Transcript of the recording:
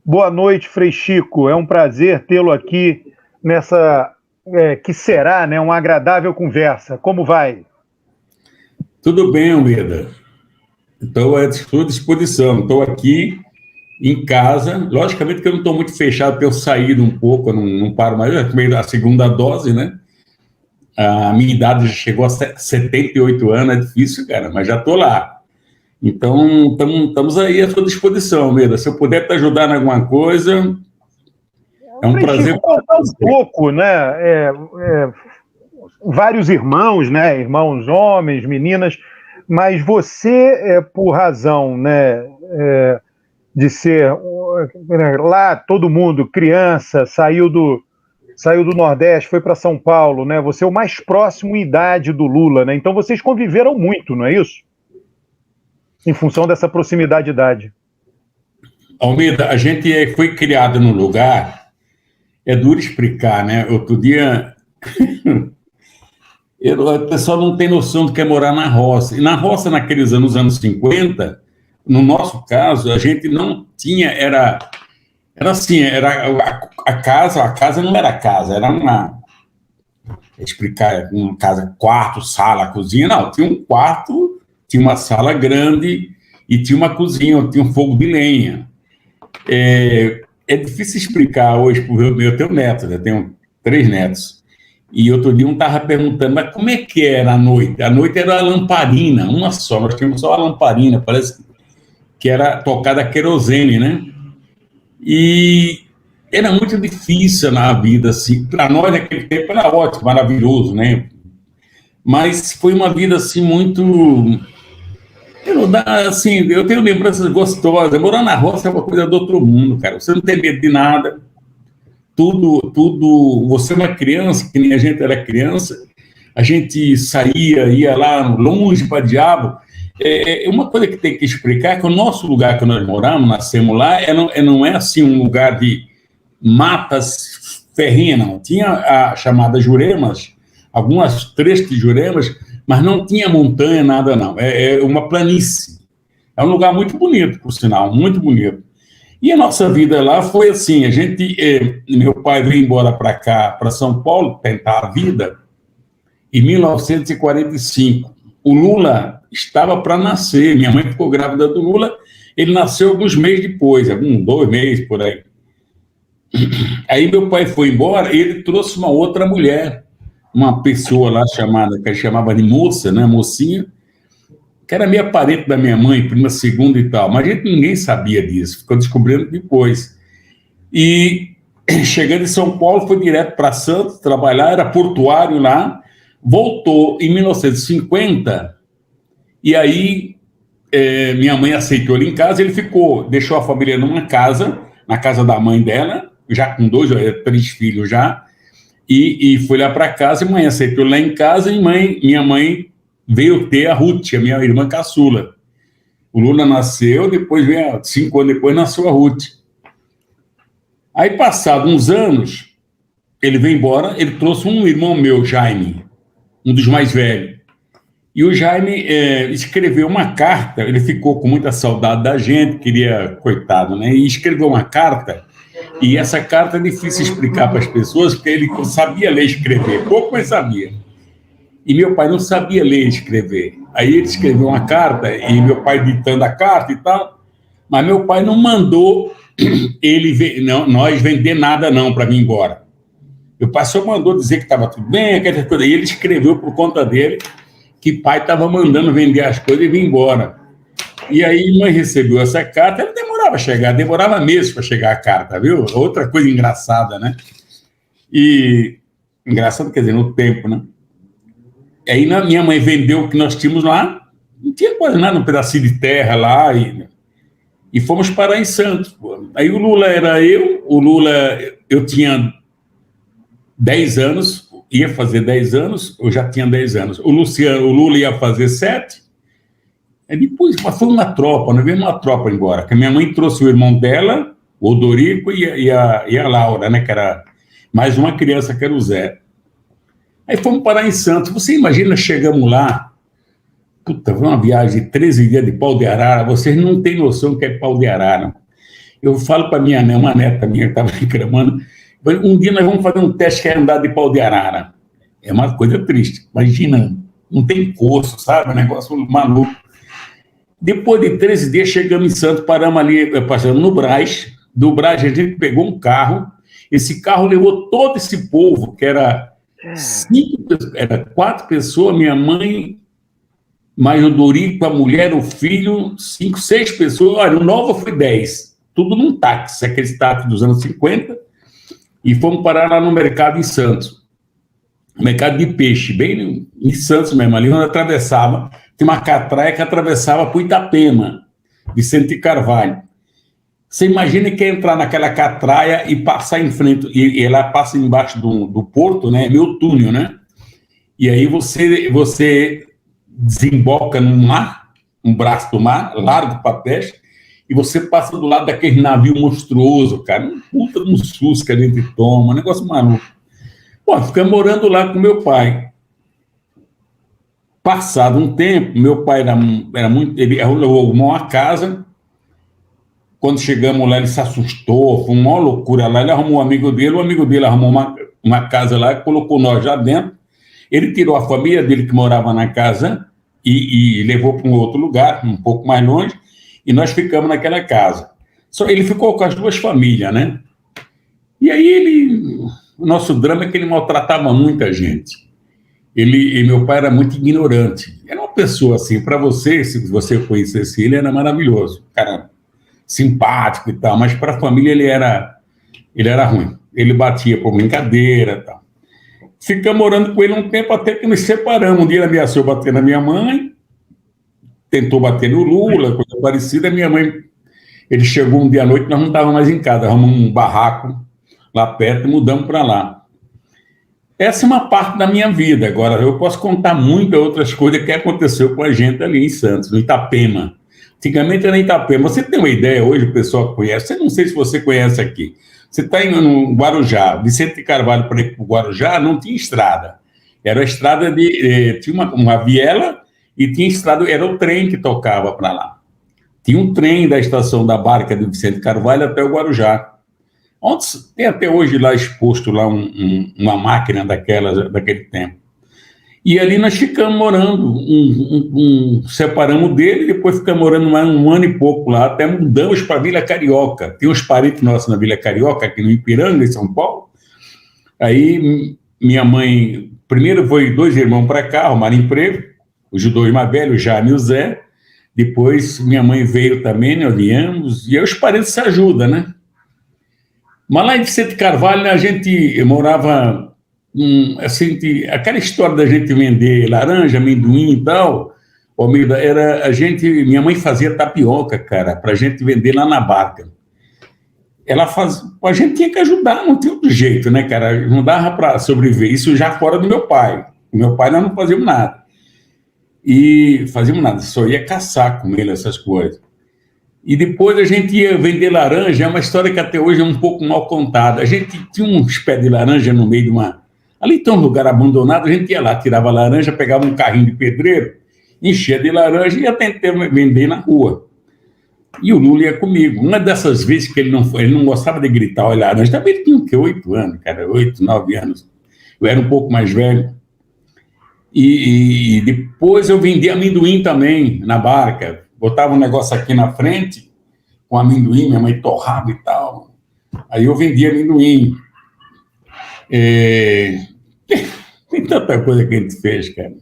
Boa noite, Frei Chico. É um prazer tê-lo aqui nessa que será, né, uma agradável conversa. Como vai? Tudo bem, Almeida. Estou à sua disposição. Estou aqui em casa. Logicamente que eu não estou muito fechado, porque eu saí um pouco, eu não paro mais. Eu tomei a segunda dose, né? A minha idade já chegou a 78 anos, é difícil, cara, mas já estou lá. Então, estamos aí à sua disposição, Almeida. Se eu puder te ajudar em alguma coisa, é um Frei prazer Chico, falar contar com um você. pouco, né? Vários irmãos, né? Irmãos homens, meninas, mas você, por razão, né, de ser lá todo mundo, criança, saiu do Nordeste, foi para São Paulo, né? Você é o mais próximo em idade do Lula, né? Então vocês conviveram muito, não é isso? Em função dessa proximidade de idade. Almeida, a gente foi criado num lugar, é duro explicar, né? Outro dia o pessoal não tem noção do que é morar na roça. E na roça, naqueles anos, nos anos 50, no nosso caso, a gente não tinha, era assim, era a casa não era casa, era explicar, uma casa, quarto, sala, cozinha, não, tinha um quarto, tinha uma sala grande e tinha uma cozinha, tinha um fogo de lenha. É difícil explicar hoje, porque eu tenho netos, eu tenho 3 netos. E outro dia um estava perguntando, mas como é que era a noite? A noite era a lamparina, uma só, nós tínhamos só a lamparina, parece que era tocada a querosene, né? E era muito difícil na vida, assim. Para nós, naquele tempo, era ótimo, maravilhoso, né? Mas foi uma vida, assim, muito. Assim, eu tenho lembranças gostosas. Morar na roça é uma coisa do outro mundo, cara. Você não tem medo de nada. Tudo. Você é uma criança, que nem a gente era criança, a gente saía, ia lá longe para diabo. Uma coisa que tem que explicar é que o nosso lugar que nós moramos, nascemos lá, não é assim um lugar de matas ferrinhas, não. Tinha a chamada Juremas, algumas trechos de Juremas, mas não tinha montanha, nada, não. É uma planície. É um lugar muito bonito, por sinal, muito bonito. E a nossa vida lá foi assim, meu pai veio embora para cá, para São Paulo, tentar a vida, em 1945. O Lula estava para nascer, minha mãe ficou grávida do Lula, ele nasceu alguns meses depois, 2 meses por aí. Aí meu pai foi embora e ele trouxe uma outra mulher, uma pessoa lá que ele chamava de moça, né, mocinha, que era meio parente da minha mãe, prima segunda e tal, mas ninguém sabia disso, ficou descobrindo depois. E chegando em São Paulo, foi direto para Santos trabalhar, era portuário lá, voltou em 1950, e aí minha mãe aceitou ele em casa, ele ficou, deixou a família numa casa, na casa da mãe dela, já com 3 filhos já, e foi lá para casa, e mãe aceitou lá em casa, e minha mãe veio ter a Ruth, a minha irmã caçula. O Lula nasceu, depois, 5 anos depois, nasceu a Ruth. Aí, passados uns anos, ele veio embora, ele trouxe um irmão meu, Jaime, um dos mais velhos. E o Jaime escreveu uma carta, ele ficou com muita saudade da gente, queria, coitado, né? E escreveu uma carta, e essa carta é difícil explicar para as pessoas, porque ele sabia ler e escrever, pouco, mas sabia. E meu pai não sabia ler e escrever. Aí ele escreveu uma carta, e meu pai ditando a carta e tal, mas meu pai não mandou nós vender nada não para vir embora. Meu pai só mandou dizer que estava tudo bem, aquela coisa. E ele escreveu por conta dele que pai estava mandando vender as coisas e vir embora. E aí mãe recebeu essa carta, ela demorava a chegar, demorava meses para chegar a carta, viu? Outra coisa engraçada, né? E engraçado, quer dizer, no tempo, né? Aí minha mãe vendeu o que nós tínhamos lá, não tinha quase nada, um pedacinho de terra lá, e fomos parar em Santos. Pô. Aí o Lula era eu tinha 10 anos, ia fazer 10 anos, eu já tinha 10 anos. O Lula ia fazer 7. Aí depois, mas foi uma tropa, não veio uma tropa embora, que a minha mãe trouxe o irmão dela, o Odorico e a Laura, né, que era mais uma criança, que era o Zé. Aí fomos parar em Santos. Você imagina, chegamos lá, puta, foi uma viagem de 13 dias de pau de arara, vocês não têm noção do que é pau de arara. Eu falo para minha uma neta minha que estava reclamando, um dia nós vamos fazer um teste que é andar de pau de arara. É uma coisa triste. Imagina, não tem curso, sabe? Um negócio maluco. Depois de 13 dias, chegamos em Santos, paramos ali, passamos no Brás. Do Brás, a gente pegou um carro. Esse carro levou todo esse povo, que era 4 pessoas, minha mãe, mais o Dorico, a mulher, o filho, 5, 6 pessoas. Olha, o Nova foi 10. Tudo num táxi, aquele táxi dos anos 50. E fomos parar lá no mercado em Santos. Mercado de peixe, bem em Santos mesmo, ali onde atravessava. Tem uma catraia que atravessava para o Itapema, Vicente Carvalho. Você imagina que é entrar naquela catraia e passar em frente, e ela passa embaixo do porto, né? É meio túnel, né? E aí você desemboca no mar, um braço do mar, largo para peixe, e você passa do lado daquele navio monstruoso, cara. Um puta de um susto que a gente toma, um negócio maluco. Pô, ficamos morando lá com meu pai. Passado um tempo, meu pai era muito... Ele arrumou uma casa. Quando chegamos lá, ele se assustou. Foi uma loucura lá. Ele arrumou um amigo dele. O amigo dele arrumou uma casa lá, colocou nós lá dentro. Ele tirou a família dele que morava na casa e levou para um outro lugar, um pouco mais longe. E nós ficamos naquela casa. Só ele ficou com as 2 famílias, né? E aí o nosso drama é que ele maltratava muita gente. E meu pai era muito ignorante. Era uma pessoa assim, para você, se você conhecesse ele, era maravilhoso. Cara simpático e tal, mas para a família ele era ruim. Ele batia por brincadeira e tal. Ficamos morando com ele um tempo até que nos separamos. Um dia ele ameaçou bater na minha mãe, tentou bater no Lula, coisa parecida. Minha mãe, ele chegou um dia à noite, nós não estávamos mais em casa, arrumamos um barraco lá perto e mudamos para lá. Essa é uma parte da minha vida. Agora, eu posso contar muitas outras coisas que aconteceu com a gente ali em Santos, no Itapema. Antigamente era em Itapema. Você tem uma ideia, hoje o pessoal conhece, eu não sei se você conhece aqui. Você está no Guarujá, Vicente Carvalho para ir para o Guarujá, não tinha estrada. Era a estrada tinha uma viela e tinha estrada, era o trem que tocava para lá. Tinha um trem da estação da Barca de Vicente Carvalho até o Guarujá. Onde tem até hoje lá exposto lá uma máquina daquele tempo. E ali nós ficamos morando, separamos dele, depois ficamos morando mais um ano e pouco lá, até mudamos para a Vila Carioca. Tem uns parentes nossos na Vila Carioca, aqui no Ipiranga, em São Paulo. Aí minha mãe, primeiro foi 2 irmãos para cá, arrumaram emprego, os 2 mais velhos, o Jaime e o Zé. Depois minha mãe veio também, nós viemos, e aí os parentes se ajudam, né? Mas lá em Vicente Carvalho, a gente morava... assim, aquela história da gente vender laranja, amendoim e tal, minha mãe fazia tapioca, cara, para a gente vender lá na Barca. A gente tinha que ajudar, não tinha outro jeito, né, cara? Não dava para sobreviver. Isso já fora do meu pai. O meu pai nós não fazíamos nada. Só ia caçar com ele essas coisas. E depois a gente ia vender laranja, é uma história que até hoje é um pouco mal contada. A gente tinha uns pés de laranja no meio de uma... Ali tem um lugar abandonado, a gente ia lá, tirava laranja, pegava um carrinho de pedreiro, enchia de laranja e ia tentar vender na rua. E o Lula ia comigo. Uma dessas vezes que ele não gostava de gritar, olha, laranja, também ele tinha o quê? 8 anos, cara, 8, 9 anos. Eu era um pouco mais velho. E depois eu vendia amendoim também na Barca. Botava um negócio aqui na frente, com amendoim, minha mãe torrava e tal. Aí eu vendia amendoim. Tem tanta coisa que a gente fez, cara.